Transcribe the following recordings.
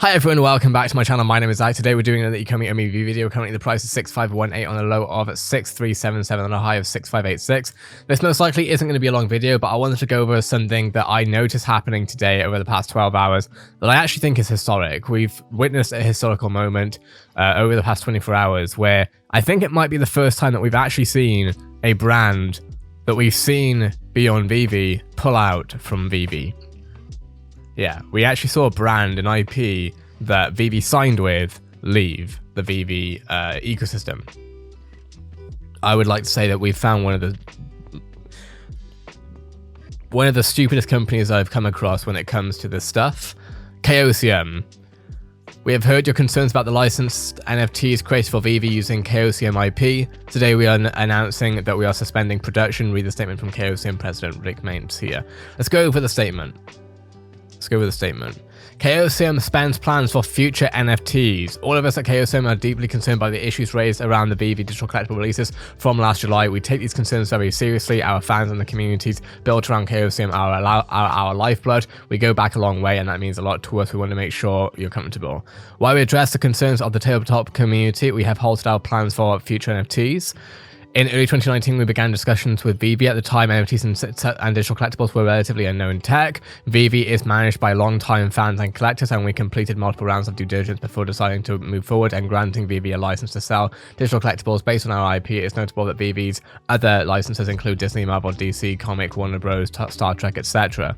Hi everyone, welcome back to my channel. My name is Zach. Today we're doing another ECOMI VEVE video. Currently the price is 6518 on a low of 6377 and a high of 6586. This most likely isn't going to be a long video, but I wanted to go over something that I noticed happening today over the past 12 hours that I actually think is historic. We've witnessed a historical moment over the past 24 hours where I think it might be the first time that we've actually seen a brand that we've seen be on VeVe pull out from VeVe. Yeah, we actually saw a brand, an IP, that VeVe signed with leave the VeVe ecosystem. I would like to say that we've found one of the stupidest companies I've come across when it comes to this stuff. CHAOSIUM. We have heard your concerns about the licensed NFTs created for VeVe using CHAOSIUM IP. Today we are announcing that we are suspending production. Read the statement from CHAOSIUM President Rick Maines here. Let's go over the statement. CHAOSIUM spends plans for future NFTs. All of us at CHAOSIUM are deeply concerned by the issues raised around the VeVe digital collectible releases from last July. We take these concerns very seriously. Our fans and the communities built around CHAOSIUM are our lifeblood. We go back a long way, and that means a lot to us. We want to make sure you're comfortable. While we address the concerns of the tabletop community, we have halted our plans for future NFTs. In early 2019, we began discussions with VeVe. At the time, NFTs and digital collectibles were relatively unknown tech. VeVe is managed by long-time fans and collectors, and we completed multiple rounds of due diligence before deciding to move forward and granting VeVe a license to sell digital collectibles based on our IP. It's notable that VeVe's other licenses include Disney, Marvel, DC, Comic, Warner Bros., Star Trek, etc.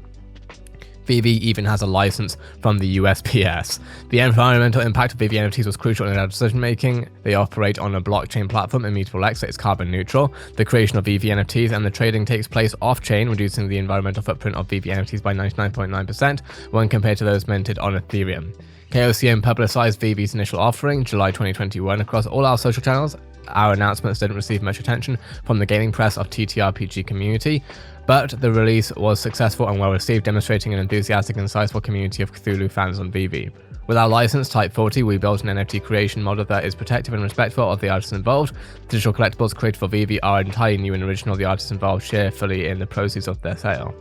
VeVe even has a license from the USPS. The environmental impact of VeVe NFTs was crucial in our decision making. They operate on a blockchain platform, Immutable X, that is carbon neutral. The creation of VeVe NFTs and the trading takes place off-chain, reducing the environmental footprint of VeVe NFTs by 99.9% when compared to those minted on Ethereum. CHAOSIUM publicized VeVe's initial offering, July 2021, across all our social channels. Our announcements didn't receive much attention from the gaming press of TTRPG community, but the release was successful and well received, demonstrating an enthusiastic and sizable community of Cthulhu fans on VeVe. With our license, Type 40, we built an NFT creation model that is protective and respectful of the artists involved. Digital collectibles created for VeVe are entirely new and original. The artists involved share fully in the proceeds of their sale.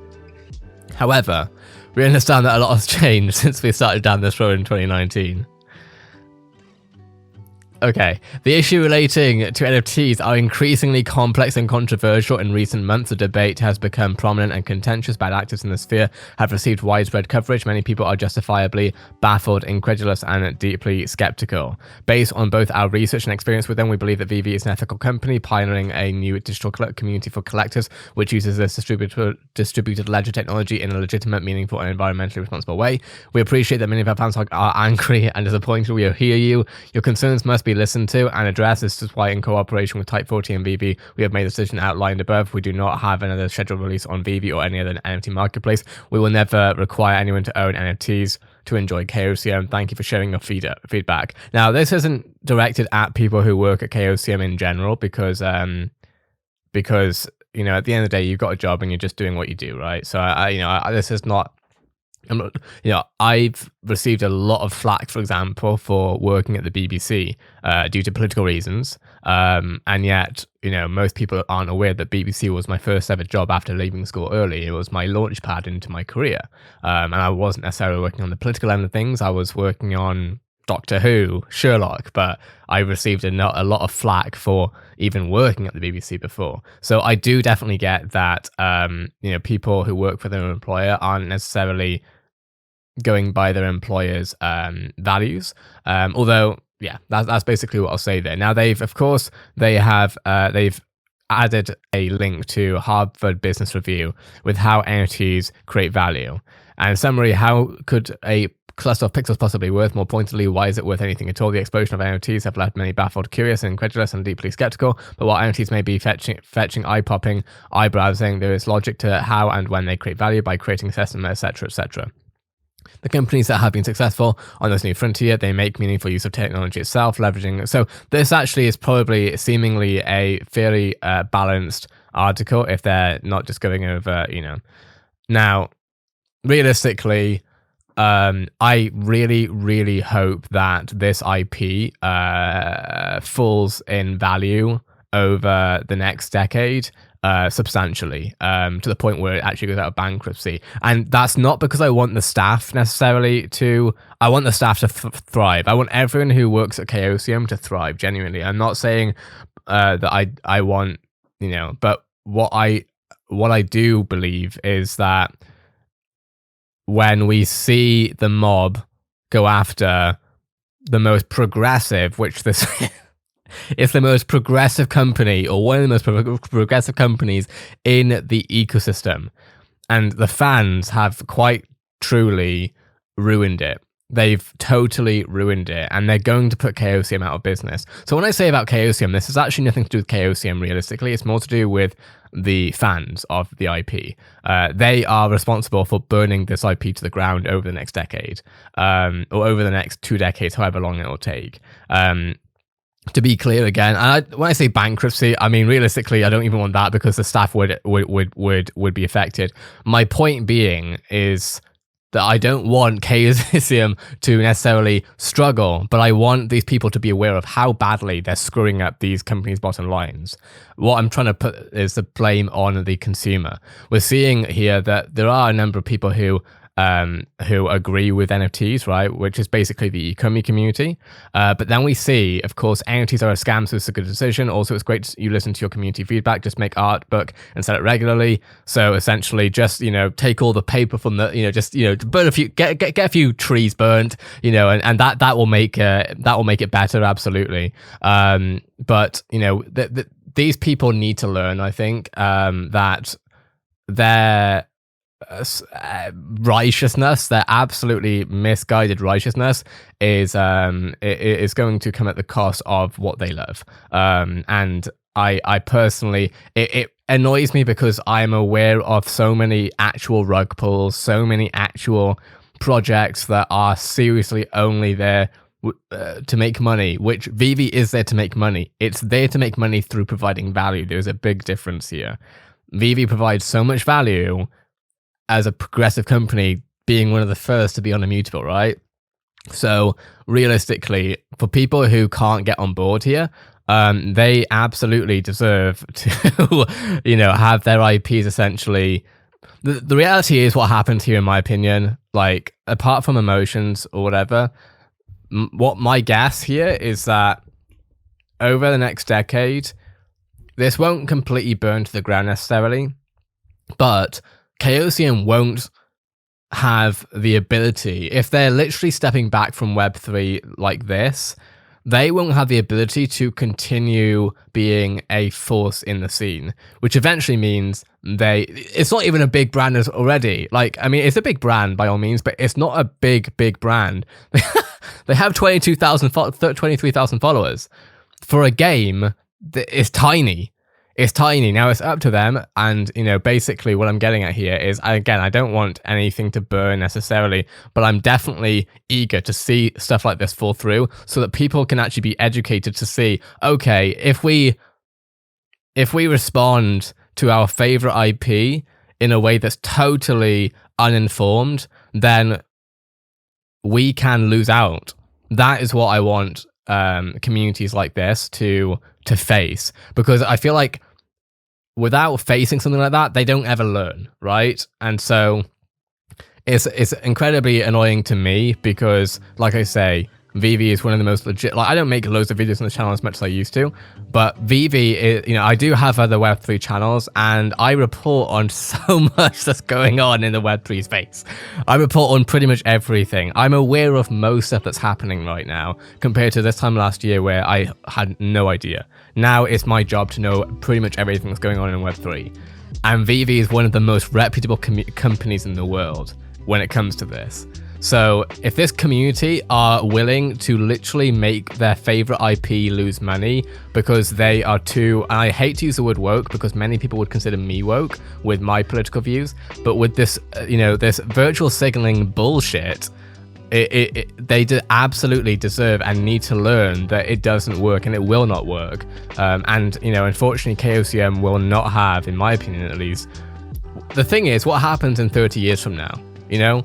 However, we understand that a lot has changed since we started down this road in 2019. Okay, the issue relating to NFTs are increasingly complex and controversial. In recent months, the debate has become prominent and contentious. Bad actors in the sphere have received widespread coverage. Many people are justifiably baffled, incredulous, and deeply skeptical. Based on both our research and experience with them, we believe that VeVe is an ethical company pioneering a new digital community for collectors, which uses this distributed ledger technology in a legitimate, meaningful, and environmentally responsible way. We appreciate that many of our fans are angry and disappointed. We hear you. Your concerns must be listened to and addressed. This is why, in cooperation with Type 40 and VeVe, we have made the decision outlined above. We do not have another scheduled release on VeVe or any other NFT marketplace. We will never require anyone to own NFTs to enjoy CHAOSIUM. Thank you for sharing your feedback. Now, this isn't directed at people who work at CHAOSIUM in general, because you know, at the end of the day, you've got a job and you're just doing what you do, right? So this is not. I've received a lot of flack, for example, for working at the BBC due to political reasons, and yet, most people aren't aware that BBC was my first ever job after leaving school early. It was my launch pad into my career, and I wasn't necessarily working on the political end of things. I was working on Doctor Who, Sherlock, but I received a lot of flack for even working at the BBC before. So I do definitely get that, people who work for their employer aren't necessarily going by their employer's values. Although, yeah, that's basically what I'll say there. Now, they've added a link to Harvard Business Review with how NFTs create value. And in summary, how could a cluster of pixels possibly worth? More pointedly, why is it worth anything at all? The explosion of NFTs have left many baffled, curious, incredulous, and deeply skeptical. But while NFTs may be fetching, eye-popping, eye-browsing, there is logic to how and when they create value by creating system, etc., etc. The companies that have been successful on this new frontier, they make meaningful use of technology itself, leveraging. So this actually is probably seemingly a fairly balanced article if they're not just going over, Now, realistically, I really, really hope that this IP falls in value over the next decade. substantially, to the point where it actually goes out of bankruptcy. And that's not because I want the staff necessarily to, I want the staff to thrive. I want everyone who works at Chaosium to thrive, genuinely. I'm not saying that I want, you know, but what I do believe is that when we see the mob go after the most progressive, which this it's the most progressive company, or one of the most progressive companies in the ecosystem, and the fans have quite truly ruined it. They've totally ruined it, and they're going to put Chaosium out of business. So when I say about Chaosium, this is actually nothing to do with Chaosium realistically. It's more to do with the fans of the IP. They are responsible for burning this IP to the ground over the next decade, or over the next 2 decades, however long it will take. To be clear again, and when I say bankruptcy, I mean realistically, I don't even want that because the staff would be affected. My point being is that I don't want Chaosium to necessarily struggle, but I want these people to be aware of how badly they're screwing up these companies' bottom lines. What I'm trying to put is the blame on the consumer. We're seeing here that there are a number of people who agree with NFTs, right? Which is basically the ECOMI community. But then we see, of course, NFTs are a scam, so it's a good decision. Also, it's great you listen to your community feedback, just make art book and sell it regularly. So essentially just, you know, take all the paper from the, you know, just, you know, burn a few, get a few trees burnt, you know, and that will make it better, absolutely. But, you know, these people need to learn, I think, that their righteousness, their absolutely misguided righteousness is going to come at the cost of what they love. And I personally, it annoys me because I'm aware of so many actual rug pulls, so many actual projects that are seriously only there to make money, which VeVe is there to make money. It's there to make money through providing value. There's a big difference here. VeVe provides so much value as a progressive company, being one of the first to be on Immutable, right? So realistically, for people who can't get on board here, they absolutely deserve to, you know, have their IPs essentially. The reality is what happened here, in my opinion, like apart from emotions or whatever, what my guess here is that over the next decade, this won't completely burn to the ground necessarily, but Chaosium won't have the ability, if they're literally stepping back from Web3 like this, they won't have the ability to continue being a force in the scene, which eventually means it's not even a big brand already. Like, I mean, it's a big brand by all means, but it's not a big brand. They have 23,000 followers. For a game, it's tiny. It's tiny. Now it's up to them, and you know, basically what I'm getting at here is, again, I don't want anything to burn necessarily, but I'm definitely eager to see stuff like this fall through so that people can actually be educated to see, okay, if we respond to our favorite IP in a way that's totally uninformed, then we can lose out. That is what I want communities like this to face, because I feel like without facing something like that, they don't ever learn, right? And so it's incredibly annoying to me because, like I say, VeVe is one of the most legit. Like, I don't make loads of videos on the channel as much as I used to, but VeVe is, you know, I do have other Web3 channels, and I report on so much that's going on in the Web3 space. I report on pretty much everything. I'm aware of most stuff that's happening right now compared to this time last year where I had no idea. Now it's my job to know pretty much everything that's going on in Web3. And VeVe is one of the most reputable companies in the world when it comes to this. So if this community are willing to literally make their favorite IP lose money because they are too, and I hate to use the word woke because many people would consider me woke with my political views, but with this, you know, this virtual signaling bullshit, they absolutely deserve and need to learn that it doesn't work and it will not work. And, you know, unfortunately, Chaosium will not have, in my opinion at least. The thing is, what happens in 30 years from now, you know?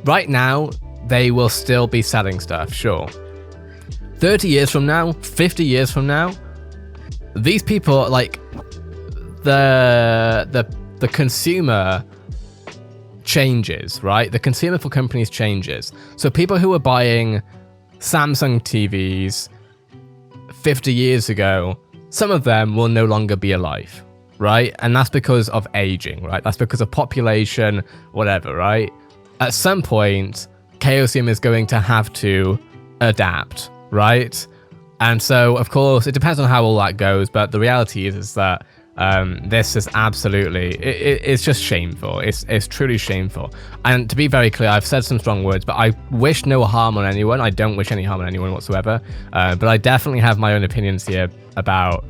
Right now, they will still be selling stuff, sure. 30 years from now, 50 years from now, these people, like, the consumer changes, right? The consumer for companies changes. So people who were buying Samsung TVs 50 years ago, some of them will no longer be alive, right? And that's because of aging, right? That's because of population, whatever, right? At some point, Chaosium is going to have to adapt, right? And so, of course, it depends on how all that goes, but the reality is that this is absolutely, it's just shameful. It's truly shameful. And to be very clear, I've said some strong words, but I wish no harm on anyone. I don't wish any harm on anyone whatsoever. But I definitely have my own opinions here about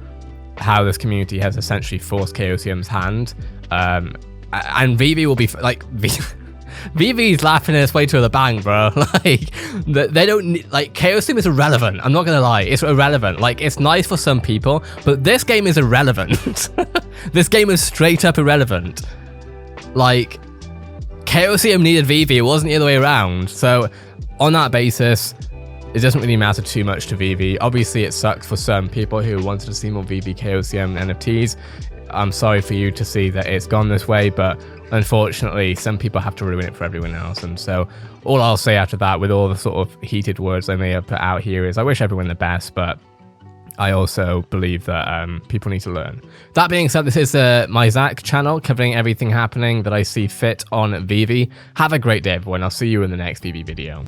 how this community has essentially forced Chaosium's hand. And VeVe will be like, VeVe's laughing its way to the bank, bro. Like, they don't need, like, Chaosium is irrelevant. I'm not gonna lie, it's irrelevant. Like, it's nice for some people, but this game is irrelevant. This game is straight up irrelevant. Like, Chaosium needed VeVe, it wasn't the other way around. So, on that basis, it doesn't really matter too much to VeVe. Obviously, it sucks for some people who wanted to see more VeVe Chaosium NFTs. I'm sorry for you to see that it's gone this way, but unfortunately, some people have to ruin it for everyone else. And so all I'll say after that, with all the sort of heated words I may have put out here, is I wish everyone the best, but I also believe that people need to learn. That being said, this is my Zach channel, covering everything happening that I see fit on VeVe. Have a great day, everyone. I'll see you in the next VeVe video.